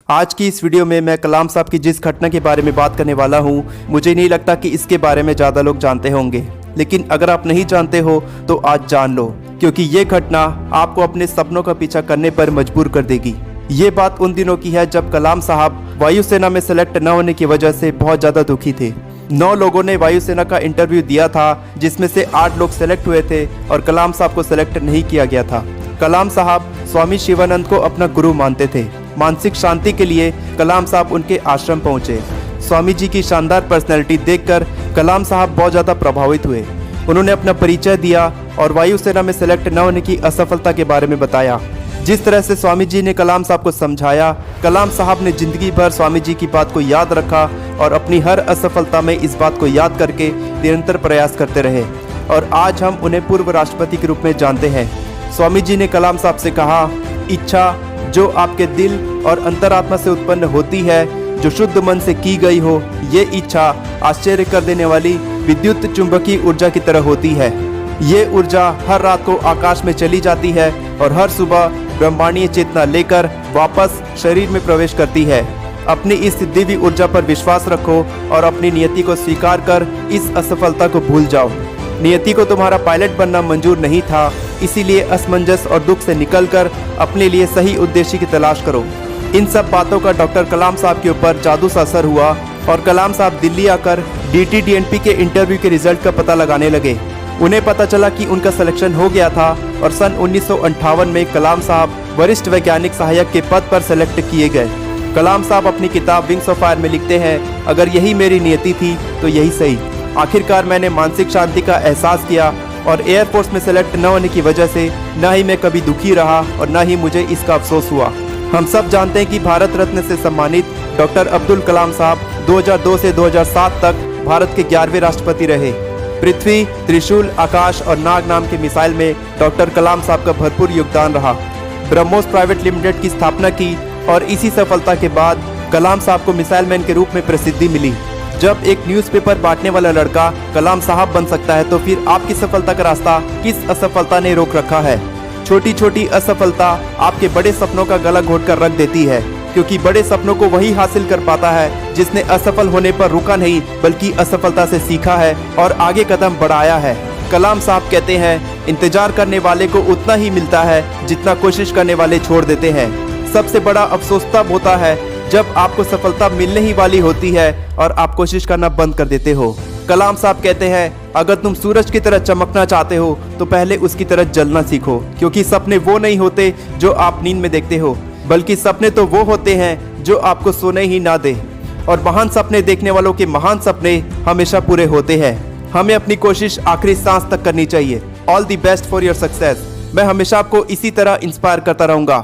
आज की इस वीडियो में मैं कलाम साहब की जिस घटना के बारे में बात करने वाला हूँ, मुझे नहीं लगता कि इसके बारे में ज़्यादा लोग जानते होंगे, लेकिन अगर आप नहीं जानते हो तो आज जान लो, क्योंकि ये घटना आपको अपने सपनों का पीछा करने पर मजबूर कर देगी। ये बात उन दिनों की है जब कलाम साहब वायुसेना में सेलेक्ट न होने की वजह से बहुत ज़्यादा दुखी थे। 9 लोगों ने वायुसेना का इंटरव्यू दिया था, जिसमें से 8 लोग सेलेक्ट हुए थे और कलाम साहब को सेलेक्ट नहीं किया गया था। कलाम साहब स्वामी शिवानंद को अपना गुरु मानते थे। मानसिक शांति के लिए कलाम साहब उनके आश्रम पहुंचे। स्वामी जी की शानदार पर्सनैलिटी देखकर कलाम साहब बहुत ज़्यादा प्रभावित हुए। उन्होंने अपना परिचय दिया और वायुसेना में सेलेक्ट न होने की असफलता के बारे में बताया। जिस तरह से स्वामी जी ने कलाम साहब को समझाया, कलाम साहब ने जिंदगी भर स्वामी जी की बात को याद रखा और अपनी हर असफलता में इस बात को याद करके निरंतर प्रयास करते रहे और आज हम उन्हें पूर्व राष्ट्रपति के रूप में जानते हैं। स्वामी जी ने कलाम साहब से कहा, इच्छा जो आपके दिल और अंतरात्मा से उत्पन्न होती है, जो शुद्ध मन से की गई हो, ये इच्छा आश्चर्य कर देने वाली विद्युत चुंबकीय ऊर्जा की तरह होती है। ये ऊर्जा हर रात को आकाश में चली जाती है और हर सुबह ब्रह्मांडीय चेतना लेकर वापस शरीर में प्रवेश करती है। अपनी इस दिव्य ऊर्जा पर विश्वास रखो और अपनी नियति को स्वीकार कर इस असफलता को भूल जाओ। नियति को तुम्हारा पायलट बनना मंजूर नहीं था, इसीलिए असमंजस और दुख से निकलकर अपने लिए सही उद्देश्य की तलाश करो। इन सब बातों का डॉक्टर कलाम साहब के ऊपर जादू सा असर हुआ और कलाम साहब दिल्ली आकर DT-DNP के इंटरव्यू के रिजल्ट का पता लगाने लगे। उन्हें पता चला कि उनका सिलेक्शन हो गया था और सन 1958 में कलाम साहब वरिष्ठ वैज्ञानिक सहायक के पद पर सेलेक्ट किए गए। कलाम साहब अपनी किताब विंग्स ऑफ फायर में लिखते हैं, अगर यही मेरी नियति थी तो यही सही। आखिरकार मैंने मानसिक शांति का एहसास किया और एयरफोर्स में सेलेक्ट न होने की वजह से न ही मैं कभी दुखी रहा और न ही मुझे इसका अफसोस हुआ। हम सब जानते हैं कि भारत रत्न से सम्मानित डॉक्टर अब्दुल कलाम साहब 2002 से 2007 तक भारत के 11वें राष्ट्रपति रहे। पृथ्वी, त्रिशूल, आकाश और नाग नाम के मिसाइल में डॉक्टर कलाम साहब का भरपूर योगदान रहा। ब्रह्मोस प्राइवेट लिमिटेड की स्थापना की और इसी सफलता के बाद कलाम साहब को मिसाइल मैन के रूप में प्रसिद्धि मिली। जब एक न्यूज़पेपर बांटने वाला लड़का कलाम साहब बन सकता है तो फिर आपकी सफलता का रास्ता किस असफलता ने रोक रखा है? छोटी छोटी असफलता आपके बड़े सपनों का गला घोट कर रख देती है, क्योंकि बड़े सपनों को वही हासिल कर पाता है जिसने असफल होने पर रुका नहीं बल्कि असफलता से सीखा है और आगे कदम बढ़ाया है। कलाम साहब कहते हैं, इंतजार करने वाले को उतना ही मिलता है जितना कोशिश करने वाले छोड़ देते हैं। सबसे बड़ा अफसोस तब होता है जब आपको सफलता मिलने ही वाली होती है और आप कोशिश करना बंद कर देते हो। कलाम साहब कहते हैं, अगर तुम सूरज की तरह चमकना चाहते हो तो पहले उसकी तरह जलना सीखो, क्योंकि सपने वो नहीं होते जो आप नींद में देखते हो, बल्कि सपने तो वो होते हैं जो आपको सोने ही ना दे। और महान सपने देखने वालों के महान सपने हमेशा पूरे होते हैं। हमें अपनी कोशिश आखिरी सांस तक करनी चाहिए। All the best for your success. मैं हमेशा आपको इसी तरह इंस्पायर करता रहूँगा।